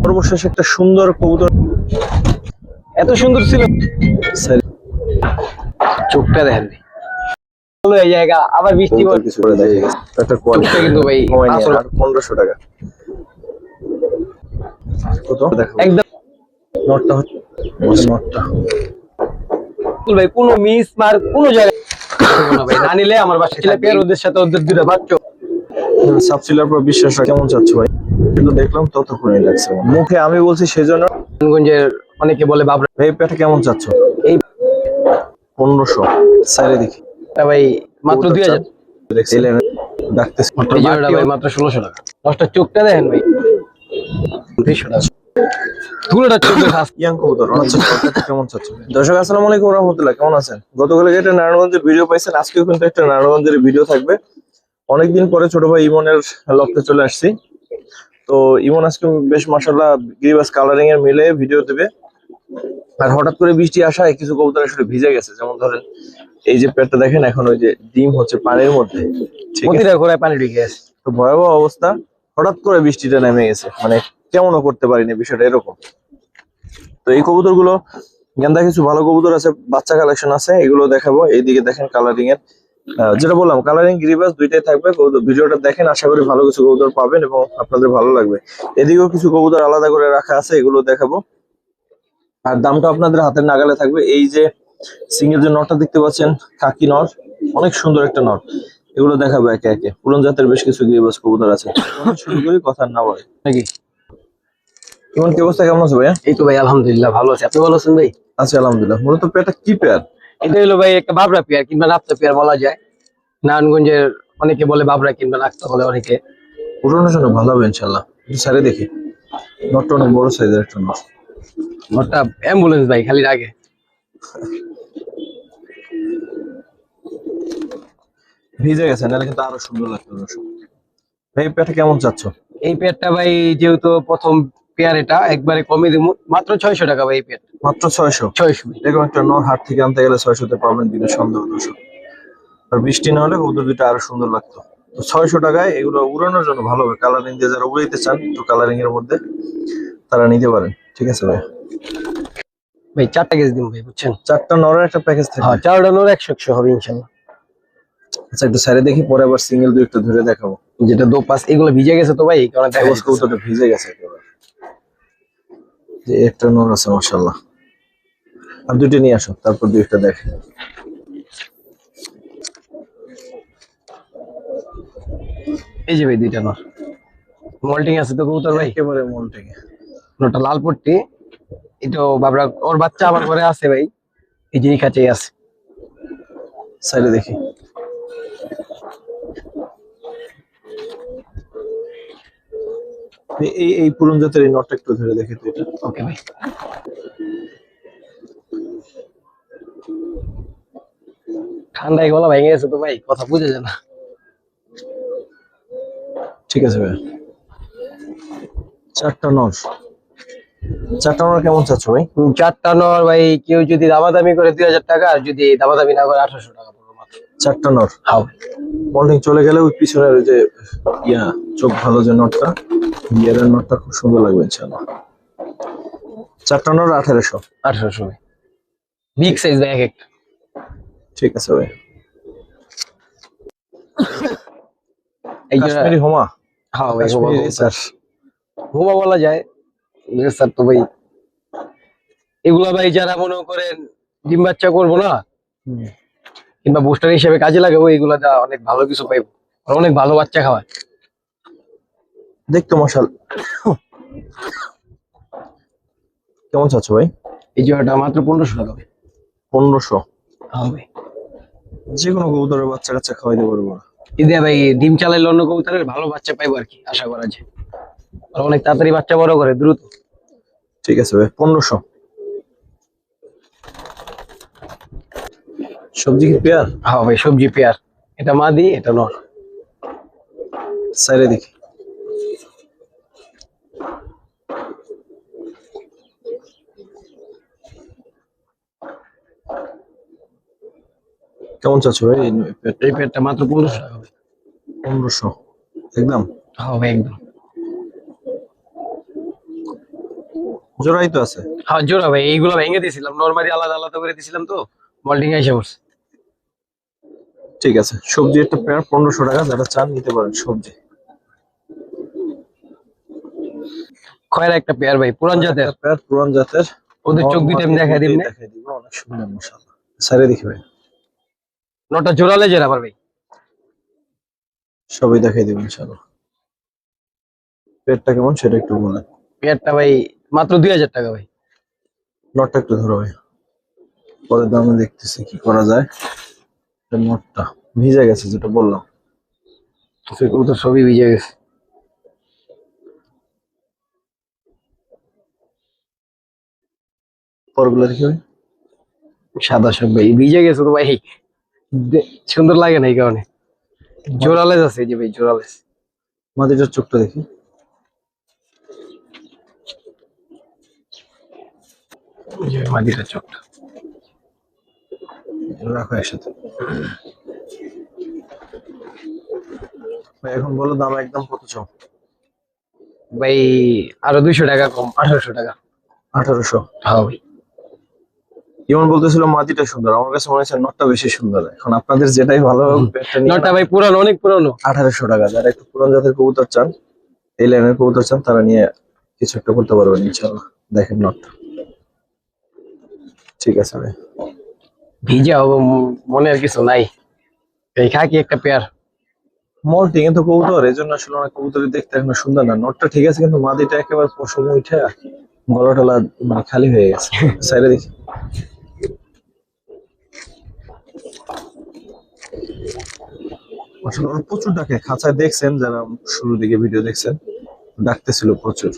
সর্বশেষ একটা সুন্দর কবুতর, এত সুন্দর ছিল, চোখটা দেখেন এই জায়গা আবার বৃষ্টি কিছু করে দেখে একটা কোয়ালিটি কিন্তু ভাই আসলে 1500 টাকা কত দেখো একদম নটটা হচ্ছে নটটা ভাই কোনো মিস মার কোনো জায়গায় ভাই না নিলে আমার বাসায় ছিল পেয়ার ওদের সাথে ওদের দুটো বাচ্চা সাবসিলার পর বিশ্বাস কেমন চাচ্ছ ভাই? কিন্তু দেখলাম ততক্ষণই লাগছে মুখে আমি বলছি সেজন্য। গঞ্জের অনেকে বলে বাবরা ভাই পেটা কেমন চাচ্ছ? এই 1500 সাইরে দেখি ভাই মাত্র 2000 দেখছিলেন ডাকতেছ ভাই মাত্র 1600 টাকা। দশটা চোখটা দেখেন ভাই 200 টাকা ধুলোটা চোখে খাস ইয়াং কবুতর কেমন চাচ্ছ? দর্শক আসসালামু আলাইকুম ওয়া রাহমাতুল্লাহ, কেমন আছেন? গতকাল একটা নারায়ণগঞ্জের ভিডিও পাইছেন, আজকেও কিন্তু একটা নারায়ণগঞ্জের ভিডিও থাকবে। অনেকদিন পরে ছোট ভাই ইমনের লফটে চলে আসছি। তো ইমন আজকে বেশ মাশাআল্লাহ গিরিবাস কালারিং এর মিলে ভিডিও দেবে। আর হঠাৎ করে বৃষ্টি আসায় কিছু কবুতর আসলে ভিজে গেছে, যেমন ধরেন এই যে পেটটা দেখেন, এখন ওই যে ডিম হচ্ছে পানির মধ্যে, ঠিক আছে, মতিরা ঘোড়ায় পানি ঢুকে গেছে। তো ভয়াবহ অবস্থা। হঠাৎ করে বৃষ্টিটা নেমে গেছে, মানে কেমনও করতে পারিনি বিষয়টা এরকম। তো এই কবুতর গুলো গেন্দা কিছু ভালো কবুতর আছে, বাচ্চা কালেকশন আছে, এগুলো দেখাবো। এইদিকে দেখেন কালারিং এর যেটা বললাম কালারিং গিরিবাস দুইটাই থাকবে। ভিডিওটা দেখেন, আশা করি ভালো কিছু কবুতর পাবেন এবং আপনাদের ভালো লাগবে। এদিকেও কিছু কবুতর আলাদা করে রাখা আছে, এগুলো দেখাবো। আর দামটা আপনাদের হাতের নাগালে থাকবে। এই যে সিঙ্গেল যে নটটা দেখতে পাচ্ছেন, খাকি নর, অনেক সুন্দর একটা নর, এগুলো দেখাবো একে একে। পুরন জাতের বেশ কিছু গিরিবাস কবুতর আছে। শুরু করি, কথা না বলে নাকি ইমন, কি অবস্থা, কেমন আছে ভাইয়া? এই তো ভাই আলহামদুলিল্লাহ ভালো আছে। আপনি ভালো আছেন ভাই? আছি আলহামদুলিল্লাহ। মূলত পেটা কি পেয়ার? এটা হলো ভাই একটা বাবরা পেয়ার কিংবা নাপ্তা পেয়ার বলা যায়। নারায়ণগঞ্জের অনেকে বলে বাবরা কিংবা নাপ্তা বলে অনেকে। পুরোনোর জন্য ভালো হবে ইনশাল্লাহ। সারে দেখি, নটটা অনেক বড় সাইজের একটা নট। ওটা অ্যাম্বুলেন্স ভাই খালি আগে ভিজে গেছে, নাহলে কিন্তু আরো সুন্দর লাগতো। ভাই পেটা কেমন চাচ্ছ? এই পেয়ারটা ভাই যেহেতু প্রথম পেয়ার, এটা একবারে কমে দিব, মাত্র 600 টাকা ভাই এই পেয়ার। মাত্র 600? 600 দেখুন, একটা নর হাট থেকে আনতে গেলে 600-তে পাবেন বিনা সন্দেহ দর্শক। আর বৃষ্টি না হলে কবুতর দুটো আরো সুন্দর লাগতো। তো 600 টাকায় এগুলো উড়ানোর জন্য ভালো হবে। কালারিং দিয়ে যারা উড়াইতে চান একটু কালারিং এর মধ্যে, তারা নিতে পারেন। ঠিক আছে ভাই, ভাই 4টা কেজি দিন ভাই, বুঝছেন? 4টা নরের একটা প্যাকেজ থাকে। হ্যাঁ 4টা নোর 100 হবে ইনশাআল্লাহ। আচ্ছা, একটু সাইডে দেখি, পরে আবার সিঙ্গেল দুই একটা ধরে দেখাবো। যেটা দো পাস এগুলো ভিজে গেছে তো ভাই, এই কারণে দেখা যাচ্ছে। কবুতরটা ভিজে গেছে একেবারে। যে একটা নর আছে মাশাআল্লাহ। আর দুটো নিয়ে আসো, তারপর দুই একটা দেখ। এই যে ভাই দুইটা নোর মল্টিং আছে তো কবুতর ভাই, একেবারে মল্টিং। নোটা লাল পট্টি, এটা বাবরা ওর বাচ্চা আমার ঘরে আছে ভাই, এই যে এই খাঁচাই আছে। সাইডে দেখি, এই পুরন জাতের এই নটটা একটু ধরে দেখি তো এটা। ওকে ভাই, ঠান্ডায় গলা ভেঙে গেছে তো ভাই, কথা বুঝে যায় না। ঠিক আছে ভাই, 4টা নর। 4টা নর কেমন চাচ্ছ ভাই? 4টা নর ভাই কেউ যদি দামাদামি করে 2000 টাকা, আর যদি দামাদামি না করে 1800 টাকা পড়বে মাত্র। 4টা নর। হাও মল্টিং চলে গেলে ওই পিছনের ওই যে ইয়া চোখ ভালো যে নটটা, ইয়ারের নটটা খুব সুন্দর লাগবে ইনশাআল্লাহ। 4টা নর 1800। 1800 ভাই, বিগ সাইজ ভাই এক একটা। ঠিক আছে ভাই। এই যে কাশ্মীরি হোমা। হ্যাঁ ভাই, কাশ্মীরি রেসার। হুমা বলা যায় স্যার। তো ভাই এগুলা ভাই যারা মনে করেন ডিম বাচ্চা করবো না কিংবা বুস্টার হিসেবে কাজে লাগাবো, এগুলা দা অনেক ভালো কিছু পাইবো, আর অনেক ভালো বাচ্চা খাওয়ায়। দেখতো মশাল। কেমন চাচ্ছ ভাই? এই জোড়াটা মাত্র 1500 টাকা ভাই। 1500? হ্যাঁ ভাই, যে কোনো কবুতরের বাচ্চা কাচ্চা খাওয়াইতে পারবো। ঈদে ভাই ডিম চালাইলে অন্য কবুতরের ভালো বাচ্চা পাইবো আর কি, আশা করা যায়। আর অনেক তাড়াতাড়ি বাচ্চা বড় করে দ্রুত। ঠিক আছে ভাই, 1500। সবজি কি পেয়ার? হ্যাঁ ভাই সবজি পেয়ার, এটা মাদি এটা নর। সাইডে দেখি, কেমন চাচ্ছ ভাই এই পেয়ারটা মাত্র 1500 টাকা ভাই। 1500 একদম? হ্যাঁ ভাই একদম। জোড়াই তো আছে। হ্যাঁ জোড়া ভাই, এইগুলো ভেঙে দিয়েছিলাম, নরমালি আলাদা আলাদা করে দিয়েছিলাম তো, মল্টিং এসে পড়ছে। ঠিক আছে, সবজি একটা পেয়ার 1500 টাকা, যারা চান নিতে পারেন সবজি। খয়ের একটা পেয়ার ভাই, পুরান জাতের। একটা পেয়ার পুরান জাতের, ওদের চোখ দুইটা আমি দেখাই দিই। দেখাই দিব, অনেক সুন্দর মাশাআল্লাহ। সাইরে দেখি ভাই, নটা জোড়ালে জের আবার ভাই। সবই দেখাই দিব ইনশাআল্লাহ। পেয়ারটা কেমন সেটা একটু বলেন। পেয়ারটা ভাই মাত্র 2000 টাকা ভাই। নটটা একটু ধরো ভাই, পরে দামে দেখতেছি কি করা যায়। এটা নটটা ভিজে গেছে যেটা বললাম। সেগুলো তো সবই ভিজে গেছে। পরগুলো দেখি ভাই, সাদা সব ভাই ভিজে গেছে তো ভাই, সুন্দর লাগে না এই কারণে। জোড়ালেজ আছে এই যে ভাই, জোড়ালেজ। মাদিটার চোখটা দেখি। এই যে মাদিটার চোখটা। রাখো একসাথে ভাই। এখন বলো দাম একদম কত চাও? ভাই আরো 200 টাকা কম, 1800 টাকা। 1800। হ্যাঁ ভাই। যেমন বলতেছিল মাদিটা সুন্দর, আমার কাছে মনে হচ্ছে নটটা বেশি সুন্দর। এখন আপনাদের যেটাই ভালো হবে পেয়ারটা নিয়ে নটা ভাই পুরানো, অনেক পুরানো। 1800 টাকা। যারা একটু পুরান জাতের কবুতর চান, এই লাইনের কবুতর চান, তারা নিয়ে কিছু একটা করতে পারবেন ইনশাআল্লাহ। দেখেন নটটা, ঠিক আছে ভাই। ভিজা হবে মনে আর কিছু নাই। এই খাকি একটা পেয়ার। মল্টিং এ তো কবুতর, এই জন্য আসলে অনেক কবুতরই দেখতে এখন সুন্দর না। নটটা ঠিক আছে, কিন্তু মাদিটা একেবারে পশম উঠে গলা টলা মানে খালি হয়ে গেছে। সাইডে দেখি, আসলে ওরা প্রচুর ডাকে খাঁচায়, দেখছেন যারা শুরুর দিকে ভিডিও দেখছেন, ডাকতেছিল প্রচুর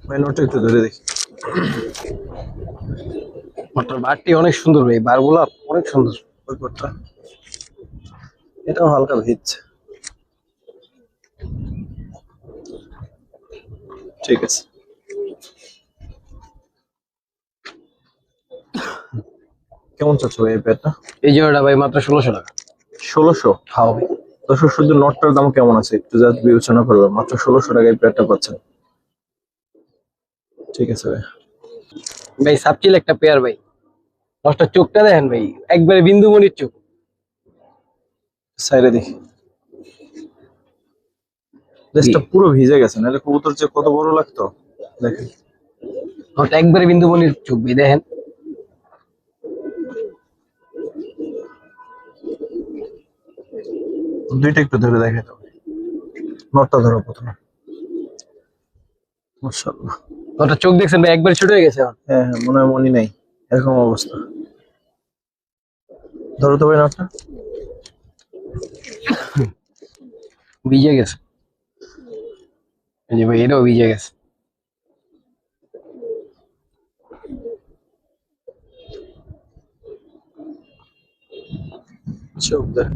ভাই। নটটা একটু ধরে দেখি। ওটার বারটি অনেক সুন্দর ভাই, বারগুলা অনেক সুন্দর। ওই কোটটা, এটাও হালকা ভিজছে। ঠিক আছে, কেমন চাচ্ছ ভাই এই পেয়ারটা? এই জোড়াটা ভাই মাত্র 1600 টাকা। 1600? হ্যাঁ ভাই। দর্শক শুধু নটটার দাম কেমন আছে একটু জাস্ট বিবেচনা করবে, মাত্র 1600 টাকায় এই পেয়ারটা পাচ্ছেন। ঠিক আছে ভাই। ভাই সাবচিল একটা পেয়ার ভাই, দশটা চোখটা দেখেন ভাই, একবারে বিন্দুমণির চোখ। সাইডে দেখি, লেজটা পুরো ভিজে গেছে, নাহলে কবুতর যে কত বড় লাগতো। দেখেন ওটা একবারে বিন্দুমণির চোখ ভাই, দেখেন। দুইটা একটু ধরে দেখাই দাও। নটটা ধরো প্রথমে। মাশাআল্লাহ। ওটা চোখ দেখছেন ভাই, একবারে ছোট হয়ে গেছে এখন। হ্যাঁ হ্যাঁ, মনে হয় মনি নাই, এরকম অবস্থা। ধরো তো ভাই নটটা। ভিজে গেছে এই যে ভাই, এটাও ভিজে গেছে। চোখ দেখ,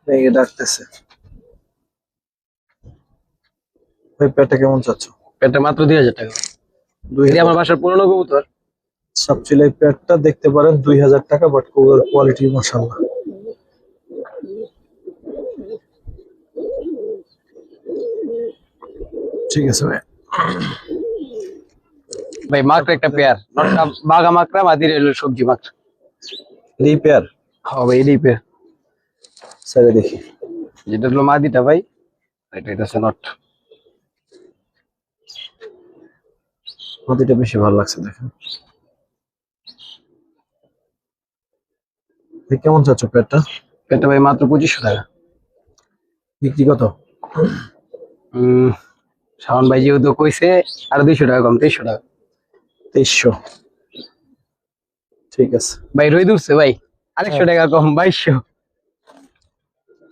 লেগে ডাকতেছে ভাই। পেয়ারটা কেমন চাচ্ছ? পেয়ারটা মাত্র 2000 টাকা। এটা আমার বাসার পুরনো কবুতর। সবচেয়ে এই পেয়ারটা দেখতে পারেন 2000 টাকা, বাট কবুতর কোয়ালিটি মাশাআল্লাহ। ঠিক আছে ভাই। ভাই মাত্র একটা পেয়ার, নটটা বাঘা মাকড়া, মাদির হলো সবজি মাকড়া। এই পেয়ার হ্যাঁ ভাই, এটাই পেয়ার। সাইডে দেখি, যেটা হলো মাদিটা ভাই, এটা হচ্ছে নট। মাটিটা বেশি ভালো লাগছে দেখেন ভাই। কেমন চাচ্ছ পেয়ারটা? পেয়ারটা ভাই মাত্র 2500 টাকা। বিক্রি কত? শাওন ভাই যেহেতু কইছে, আর 200 টাকা কম, 2300 টাকা। 2300। ঠিক আছে ভাই রই দূরছে ভাই, আরেকশো টাকা কম, 2200।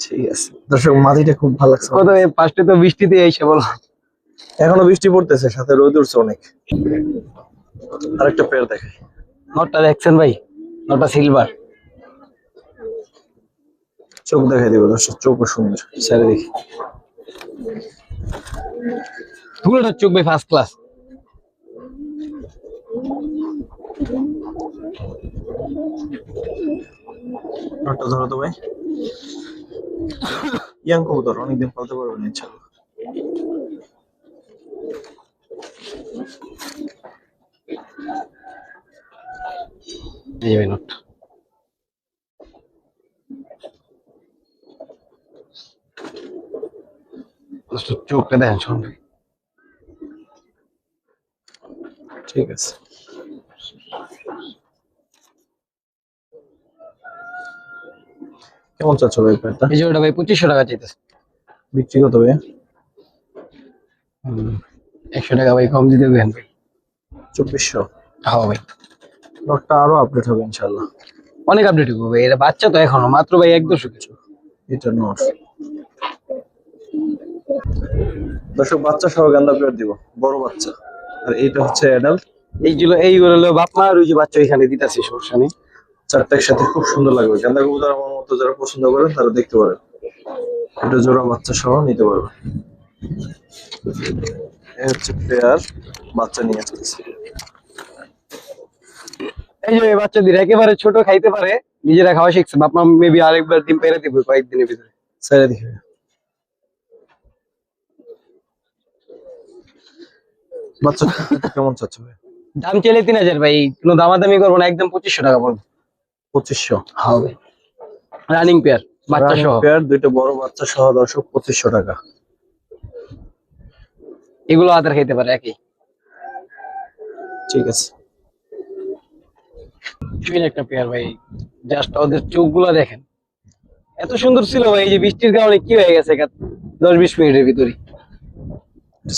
ঠিক আছে দর্শক, মাটিটা খুব ভালো লাগছে। কত ফার্স্টে তো বৃষ্টিতে এসে বলো। এখনো বৃষ্টি পড়তেছে, সাথে রোদ উঠছে অনেক। আরেকটা পেয়ার দেখাই। নটটা দেখছেন ভাই, নটটা সিলভার। চোখ দেখাই দিব দর্শক, চোখও সুন্দর। সাইডে দেখি, পুরোটার চোখ ভাই ফার্স্ট ক্লাস। নটটা ধরো তো ভাই। ইয়াং কবুতর, অনেকদিন পালতে পারবেন ইনশাআল্লাহ। এই যে ভাই নোট। চোখটা দেখেন শোন ভাই। ঠিক আছে, কেমন চাচ্ছ ভাই প্যান্টটা? এই যে ওটা ভাই 2500 টাকা চাইতেছে। বিক্রি কত ভাই? 100 টাকা ভাই কম দিতে দেন ভাই। 2400। হ্যাঁ ভাই, লটটা আরো আপডেট হবে ইনশাল্লাহ। অনেক আপডেট হবে ভাই, এটা বাচ্চা তো এখনো মাত্র ভাই 1-2 কিছু। এটা নট দর্শক, বাচ্চা সহ গান্দা পেয়ার দিব, বড় বাচ্চা। আর এইটা হচ্ছে অ্যাডাল্ট। এইগুলো হলো বাপ মা, আর ওই যে বাচ্চা এখানে দিতেছে, সমস্যা নেই। চারটা একসাথে খুব সুন্দর লাগবে। গান্দা কবুতর আমার মতো যারা পছন্দ করেন তারা দেখতে পারেন, এটা জোড়া বাচ্চা সহ নিতে পারবে। এই হচ্ছে পেয়ার, বাচ্চা নিয়ে আসতেছে। এই যে বাচ্চাদের একেবারে ছোট, খাইতে পারে, নিজেরা খাওয়া শিখছে, বাপ মা মেবি আরেকবার ডিম পেড়ে দিবে কয়েকদিনের ভিতরে। সাইডে দেখবে বাচ্চা কেমন চাচ্ছে ভাই? দাম চাইলে 3000 ভাই, কোনো দামাদামি করবো না, একদম 2500 টাকা পড়বে। 2500 হবে রানিং পেয়ার, বাচ্চা সহ। পেয়ার, দুইটা বড় বাচ্চা সহ দর্শক 2500 টাকা। এগুলো আদার খাইতে পারে একই। ঠিক আছে, টুইন একটা পেয়ার ভাই, জাস্ট ওদের চোখগুলো দেখেন, এত সুন্দর ছিল ভাই। এই যে বৃষ্টির কারণে কি হয়ে গেছে 10-20 মিনিটের ভিতরে।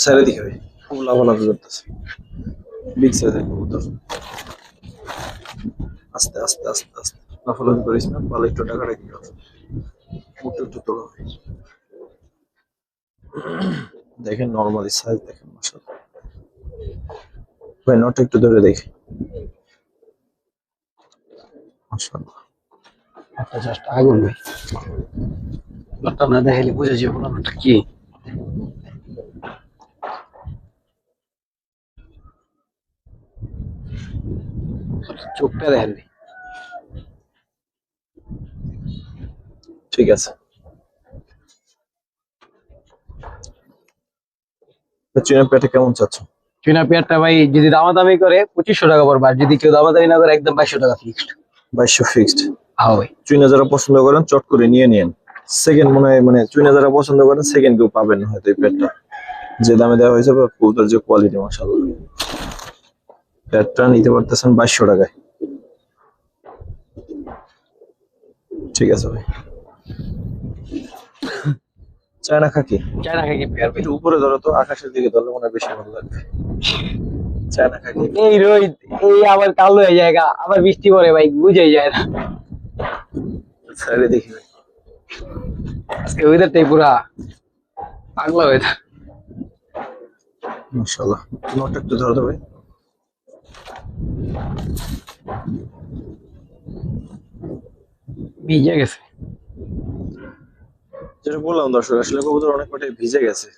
সাইডে দেখে ভাই, খুব লাভালাভি করতেছে। বিগ সাইজের কবুতর। আস্তে আস্তে আস্তে আস্তে লাফালাফি করিস না, ভালো একটু টাকাটা কি হবে, একটু একটু তোলা হয়। দেখেন নরমালি সাইজ দেখেন, মাশাআল্লাহ ভাই। নট একটু ধরে দেখি, মাশাআল্লাহ একটা জাস্ট আগুন ভাই, লটটা না দেখাইলে বোঝা যাবে না লটটা কি। চোখটা দেখেন ভাই। ঠিক আছে। চীনা পেটে কেমন চাচ্ছ? চুনা পেয়ারটা ভাই যদি দামাদামি করে 2500 টাকা পড়বে, আর যদি কেউ দামাদামি না করে একদম 2200 টাকা ফিক্সড। 2200 ফিক্সড। হ্যাঁ ভাই, চুইনা যারা পছন্দ করেন চট করে নিয়ে নিন। সেকেন্ড মনে হয়, মানে চুইনা যারা পছন্দ করেন সেকেন্ড কেউ পাবেন না হয়তো এই পেটটা, যে দামে দেওয়া হয়েছে। কবুতর যে কোয়ালিটি, মাশাআল্লাহ। পেটটা নিতে পারতেছেন 2200 টাকায়। ঠিক আছে ভাই। চায়না খাকি, চায়না খাকি পেয়ার ভাই। একটু উপরে ধরো তো, আকাশের দিকে ধরলে মনে হয় বেশি ভালো লাগবে। চায়না খাকি, এই রোদ, এই আবার কালো হয়ে যায়, আবার বৃষ্টি পড়ে ভাই, বুঝাই যায় না। সাইডে দেখি ভাই। আজকে ওয়েদারটাই পুরা পাগলা ওয়েদার। মাশাআল্লাহ, নোটটা একটু ধরো তো ভাই। ভিজে গেছে। যেটা বললাম দর্শক, আসলে কবুতর অনেক কটাই ভিজে গেছে।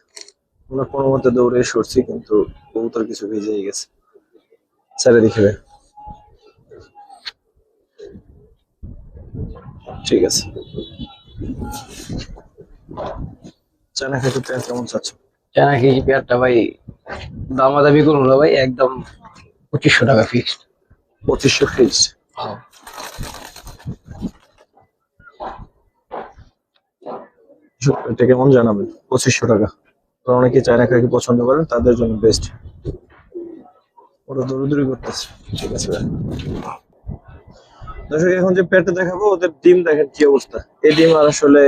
আমরা কোনো মতে দৌড়ে সরছি, কিন্তু কবুতর কিছু ভিজেই গেছে। সাইডে দেখি ভাই। ঠিক আছে। চায়না খাকি পেয়ার কেমন চাচ্ছ? চায়না খাকি পেয়ারটা ভাই দামাদামি করুন না ভাই, একদম 2500 টাকা ফিক্সড। 2500 ফিক্সড। এটা কেমন জানাবেন? 2500 টাকা। তো অনেকে চায়না খাকি পছন্দ করেন, তাদের জন্য বেস্ট। ওরা দৌড়াদৌড়ি করতেছে। ঠিক আছে ভাই। দর্শক, এখন যে পেটে দেখাবো ওদের ডিম দেখেন কি অবস্থা। এই ডিম আর আসলে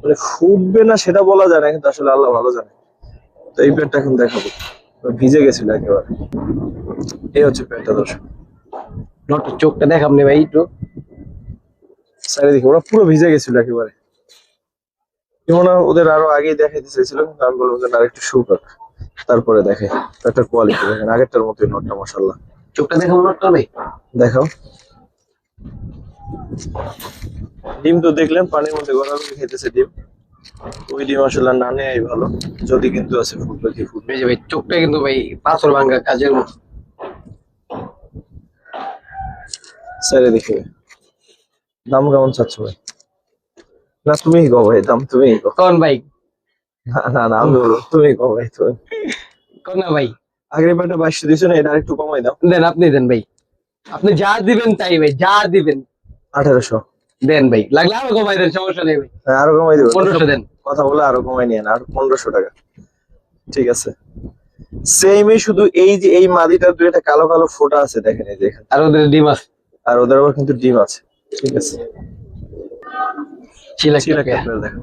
মানে ফুটবে না সেটা বলা যায় না, কিন্তু আসলে আল্লাহ ভালো জানে। তো এই পেটটা এখন দেখাবো, ভিজে গেছিল একেবারে। এই হচ্ছে পেটটা দর্শক। লটের চোখটা দেখাম নে ভাই একটু। চারিদিকে ওরা পুরো ভিজে গেছিল একেবারে। যেমন ওদের আরো আগেই দেখাইতে চাইছিল, কিন্তু আমি বললাম যে না, একটু শুকাক তারপরে দেখে। একটা কোয়ালিটি দেখেন, আগেরটার মতোই নটটা, মাশাআল্লাহ। চোখটা দেখাম লটটা ভাই। দেখাও। ডিম তো দেখলেন পানির মধ্যে গড়াগড়ি খেতেছে ডিম। ওই ডিম আসলে না নেয়াই ভালো, যদি কিন্তু আছে ফুটবে কি ফুটবে। এই যে ভাই চোখটা কিন্তু ভাই পাথর ভাঙা কাজের মতো। স্যারে দেখে দাম কেমন চাচ্ছ ভাই? না তুমিই কও ভাই, দাম তুমিই কও। কোন ভাই? না না না, আমি বলবো তুমিই কও ভাই, তুমি কোন না ভাই, আগের পেয়ারটা 2200 দিছো না, এটা আরেকটু কমাই দাও। দেন আপনি দেন ভাই, আপনি যা দিবেন তাই ভাই, যা দিবেন 1800। দেন ভাই, লাগলে আরো কমাই দেন, সমস্যা নেই ভাই, হ্যাঁ, আরো কমাই দেবো। 1500 দেন। কথা বলে আরো কমাই নিয়ে আর 1500 টাকা। ঠিক আছে, সেমই, শুধু এই যে এই মাদিটার দুইটা কালো কালো ফোঁটা আছে দেখেন, এই যে এখানে। আর ওদের ডিম আছে, আর ওদের আবার কিন্তু ডিম আছে। ঠিক আছে, চিলাক চিলাক পেয়ার দেখেন,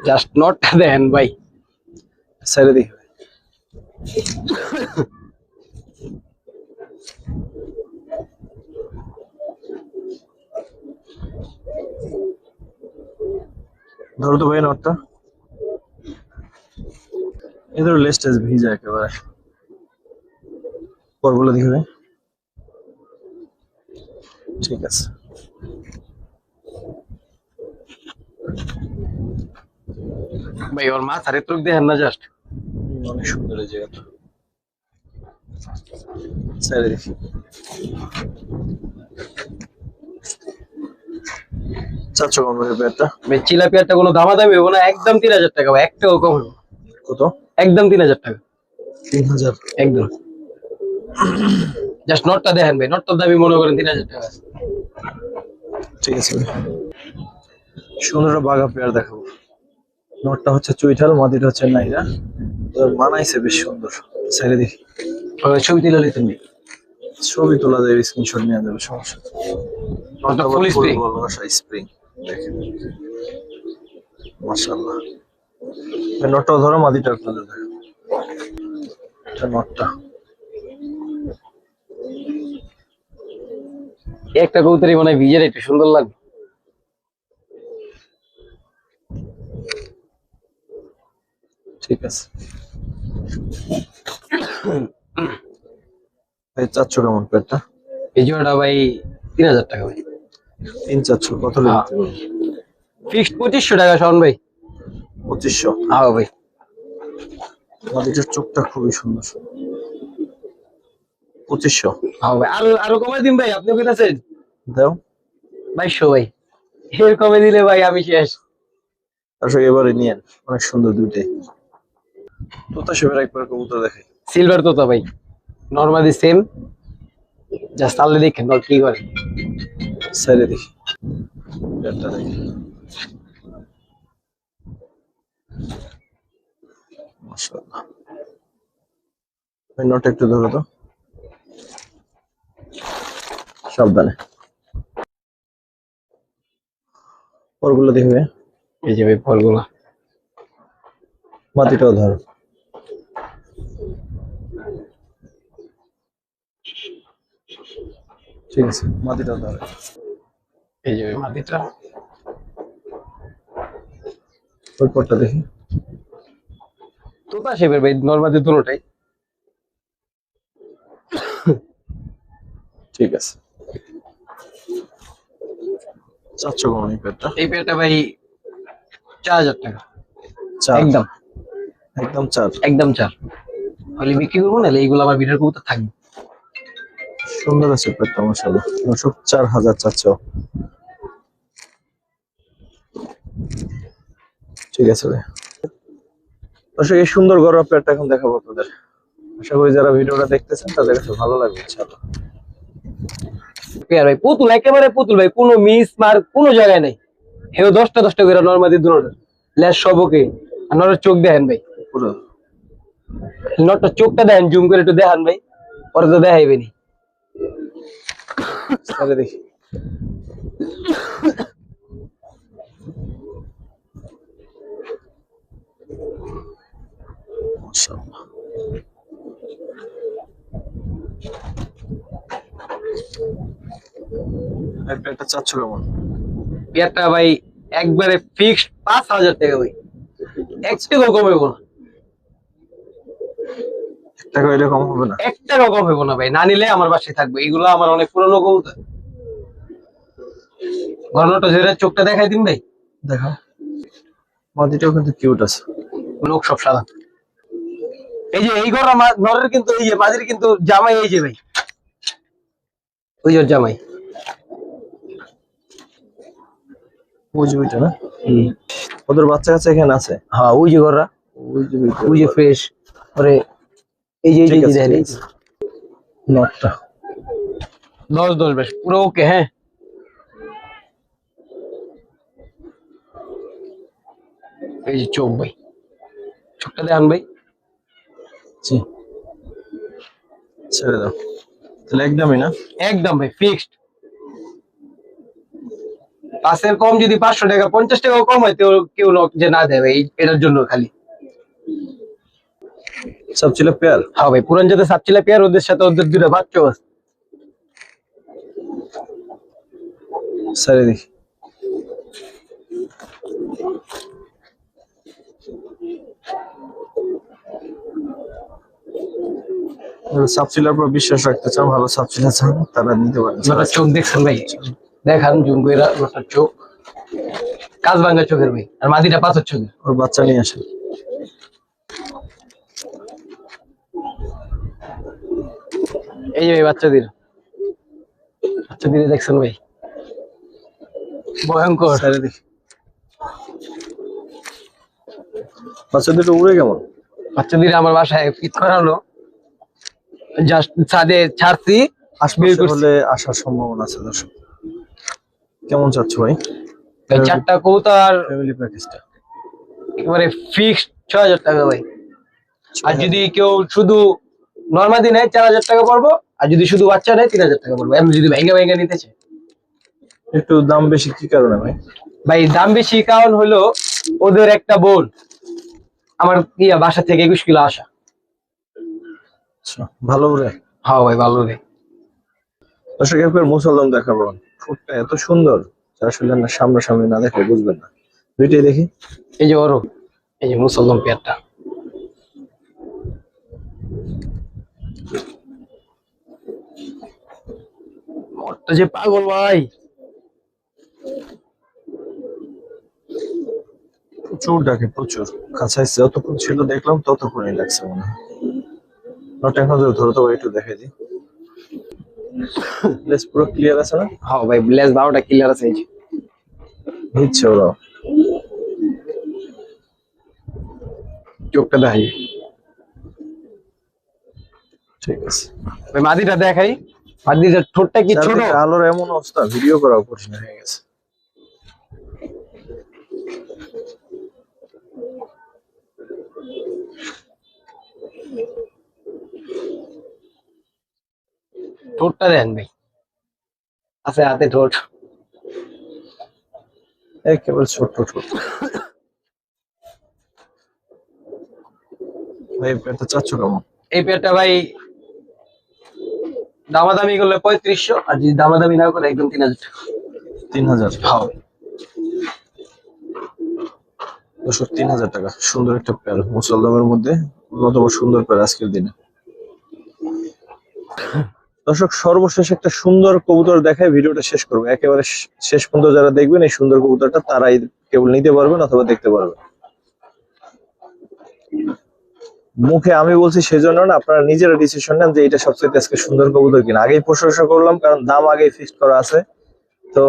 জাস্ট নটটা দেন ভাই। ছেড়ে দিই। ধরো তো ভাই নটটা, এদের লেস্টেজ ভিজা একেবারে। পরগুলো দেখবে। ঠিক আছে, ভাই ওর মাথার একটু দেখেন না, জাস্ট অনেক সুন্দর এই জায়গাটা। ছেড়ে দেখি। চারশো কম করে পেয়ারটা। ভাই চিলাপিয়াটা কোনো দামাদামি হবো না, একদম 3000 টাকা ভাই, একটাও কম হবো না। কত? একদম 3000 টাকা, 3000। একদম। জাস্ট নটটা দেখেন ভাই, নটটার দামি মনে করেন 3000 টাকা। ঠিক আছে, সুন্দর একটা বাঘা পেয়ার দেখাবো। নটটা হচ্ছে চুইঠাল, মাদিটা হচ্ছে নাইরা। ওদের মানাইছে বেশ সুন্দর। ছেড়ে দেখি। ছবি তুলে নিতেন ভাই। ছবি তোলা যাবে, স্ক্রিনশট নেওয়া যাবে, সমস্যা নেই। নটটা ফুল স্প্রিং। স্প্রিং দেখেন, মাশাআল্লাহ। এই নটটা ধরো, মাদিটা আপনাদের দেখো। এটা নটটা। একটা কবুতরি মনে হয় ভিজের একটু সুন্দর লাগবে। ঠিক আছে, এই চাচ্ছ কেমন পেয়ারটা? এই জোড়াটা ভাই 3000 টাকা ভাই। 3-400 কত হ্যাঁ। লিখতে পারবো? ফিক্সড 2500 টাকা শাওন ভাই। 2500। হ্যাঁ ভাই। মাদিটার চোখটা খুবই সুন্দর। 2500 হ্যাঁ ভাই, আরো আরো কমাই দিন ভাই, আপনি কইতাছেন দাও। 2200 ভাই, এর কমে দিলে ভাই আমি শেষ। আসলে এবারে নিয়েন, অনেক সুন্দর দুইটাই। তোতা শেপের একবার কবুতর দেখাই। সিলভার তোতা ভাই, নরমালি সেম, জাস্ট আল্লে দেখেন নট কি করে। সাইডে দেখি, পেয়ারটা দেখি। মাশাআল্লাহ, ওই নটটা একটু ধরো তো, সাবধানে। পরগুলো দেখবে। এই যে ভাই ফলগুলো, মাটিটাও ধরো। ঠিক আছে, মাটিটাও ধরো। এই যে ভাই মাটিটা, ওই পরটা দেখি। তোতা শেপের ভাই, নরমালি দুটোটাই। ঠিক আছে, চারশো কমান এই পেয়ারটা। এই পেয়ারটা ভাই 4000 টাকা, চার, একদম একদম চার। একদম 4 হলে বিক্রি করবো, নাহলে এইগুলো আমার ভিডিওর কবুতর থাকবে। সুন্দর আছে পেয়ারটা, মাশাআল্লাহ। 94,400। ঠিক আছে ভাই, দর্শক এই সুন্দর গরুর পেয়ারটা এখন দেখাবো আপনাদের। আশা করি যারা ভিডিওটা দেখতেছেন তাদের কাছে ভালো লাগবে ইনশাআল্লাহ। পেয়ার ভাই পুতুল, একেবারে পুতুল ভাই, কোনো মিস মার কোনো জায়গায় নেই। হেও 10টা করে নরমালি দুটোটা লেস সবকে। আর নরের চোখ দেখেন ভাই, পুরো নটটা চোখটা দেখেন, জুম করে একটু দেখান ভাই, পরে তো দেখাইবেনি। তাহলে দেখি। মাশাআল্লাহ, এই পেয়ারটা চাচ্ছো কেমন? পেয়ারটা ভাই একবারে ফিক্সড 5000 টাকা ভাই, এক টাকাও কম হইব না, টাকা এটা কম হবে না? 1 টাকাও কম হইব না ভাই। না নিলে আমার বাসায় থাকবে, এগুলো আমার অনেক পুরনো কবুতর। ঘটনাটা যেটা চোখটা দেখাই দিন ভাই, দেখো, মাদিটাও কিন্তু কিউট আছে। লোক সব সাদা। এই যে এই ঘর আমার নরের কিন্তু, এই যে মাঝির কিন্তু জামাই, এই যে ভাই ওই যে ওর জামাই। ওই যে ওইটা না? ওদের বাচ্চা কাচ্চা এখানে আছে? হ্যাঁ ওই যে ঘররা, ওই যে ওই যে ফ্রেশ, পরে এই যে ঠিক আছে, দেখেন, ঠিক আছে। নটটা 10 ভাই পুরো ওকে। হ্যাঁ এই যে চোখ ভাই, চোখটা দেখান ভাই। জি, ছেড়ে দাও তাহলে একদমই না। একদম ভাই ফিক্সড। পাঁচের কম যদি 500 টাকা 50 টাকাও কম হয় তো কেউ যে না দেবে এটার জন্য খালি। সব ছিল পেয়ার। হ্যাঁ ভাই পুরান যাতে সাপচিলা পেয়ার, ওদের সাথে ওদের দুটো বাচ্চা আছে। ছেড়ে দেখি। সাবসিলার উপর বিশ্বাস রাখতে চান, ভালো সাবসিলা চান, তারা নিতে পারেন। ওটার চোখ দেখছেন ভাই, দেখান জুম কইরা ওটার চোখ, কাজ ভাঙা চোখের ভাই, আর মাদিটা পাথর চোখের। ওর বাচ্চা নিয়ে আসেন। এই যে ভাই বাচ্চাদের দেখছেন ভাই, ভয়ঙ্কর। ছেড়ে দেখি। বাচ্চা দুটো উড়ে কেমন? বাচ্চাদের আমার বাসায় ফিট করানো, জাস্ট ছাদে ছাড়ছি, বের আশপাশে করছি। হলে আসার সম্ভাবনা আছে দর্শক। কেমন চাচ্ছ ভাই? ভাই 4টা কবুতর ফ্যামিলি প্যাকেজটা একেবারে ফিক্সড 6000 টাকা ভাই। আর যদি কেউ শুধু নর্মালি নেয় 4000 টাকা পড়বো, আর যদি শুধু বাচ্চা নেয় 3000 টাকা পড়বো। এমনি যদি ভাইঙ্গা নিতে চায়। একটু দাম বেশি কি কারণে ভাই? ভাই দাম বেশি কারণ হলো ওদের একটা বোন আমার বাসা থেকে 21 কিলো আসা। আচ্ছা, ভালো উড়ে। হ্যাঁ ভাই ভালো রে। দর্শক একবার মুসলদম দেখাবো। ফুটটা এত সুন্দর যা আসলে না সামনাসামনি না দেখলে বুঝবেন না। দুইটাই দেখি। এই যে ওরও, এই যে মুসলমান পেয়ারটা, ওটা যে পাগল ভাই। প্রচুর ডাকে, প্রচুর। কাছাই যতক্ষণ ছিল দেখলাম ততক্ষণই লাগছে মনে হয়। নটা এখন ধরো তো একটু দেখাই দিই। লেস পুরো ক্লিয়ার আছে না? হ্যাঁ ভাই ব্লেজ 12টা ক্লিয়ার আছে। এই যে হিচ্ছে ওরা। চোখটা দেখাই ঠিক আছে। ভাই, মাদিটা দেখাই। মাদিটার ঠোঁটটা কি ছোট? চারদিকে আলোর এমন অবস্থা, ভিডিও করাও কঠিন হয়ে গেছে। ঠোঁটটা দেন ভাই, আছে হাতে ঠোঁট। একেবারে ছোট্ট ছোট। ভাই পেটটা চাচ্ছ কেমন? এই পেয়ারটা ভাই দামাদামি করলে 3500, আর যদি দামাদামি না করে একদম 3000 টাকা। 3000। হ্যাঁ 3000 টাকা। সুন্দর একটা পেয়ার মুসলদমের মধ্যে অন্যতম সুন্দর পেয়ার আজকের দিনে। দর্শক সর্বশেষ একটা সুন্দর কবুতর দেখায় ভিডিওটা শেষ করবো। একেবারে শেষ পর্যন্ত যারা দেখবেন এই সুন্দর কবুতরটা তারাই কেবল নিতে পারবেন অথবা দেখতে পারবেন। মুখে আমি বলছি সেজন্য না, আপনারা নিজেরা ডিসিশন নেন যে এটা সবচেয়ে আজকে সুন্দর কবুতর কিনা। আগেই প্রশংসা করলাম কারণ দাম আগেই ফিক্সড করা আছে, তো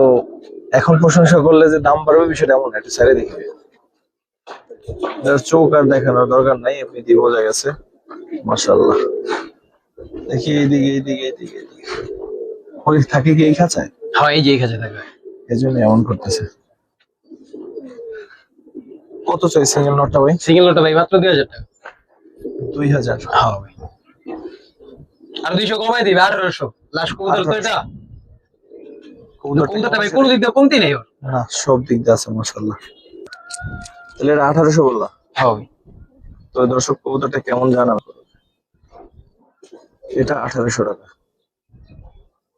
এখন প্রশংসা করলে যে দাম বাড়বে বিষয়টা এমন না। একটু ছেড়ে দেখবে, চোখ আর দেখানোর দরকার নাই, এমনিতেই বোঝা গেছে। মাশাআল্লাহ। দেখি এইদিকে এইদিকে এইদিকে এইদিকে। ওই থাকে কি এই খাঁচায়? হ্যাঁ এই যে এই কাছে থাকবে। এই জন্য এমন করতেছে। কত চাই সিঙ্গেল নটটা ভাই? সিঙ্গেল নোটা ভাই মাত্র 2000 টাকা। 2000। হ্যাঁ ভাই আর 200 কমাই দিবে, 1800 লাস্ট কবুতর তো এটা। কবুতরটা ভাই কোনো দিক দিয়ে কমতি নেই ওর। না, সব দিক দিয়ে আছে মাশাআল্লাহ। তাহলে এটা 1800 বললা? হ্যাঁ ভাই তো দর্শক কবুতরটা কেমন জানান, এটা 1800 টাকা।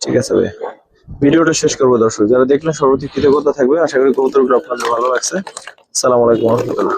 ঠিক আছে ভাই, ভিডিওটা শেষ করবো। দর্শক যারা দেখলেন সর্বপ্রতি কৃতজ্ঞতা থাকবে। আশা করি কবুতরগুলো আপনাদের ভালো লাগছে। আসসালামু আলাইকুম ওয়া রাহমাতুল্লাহ।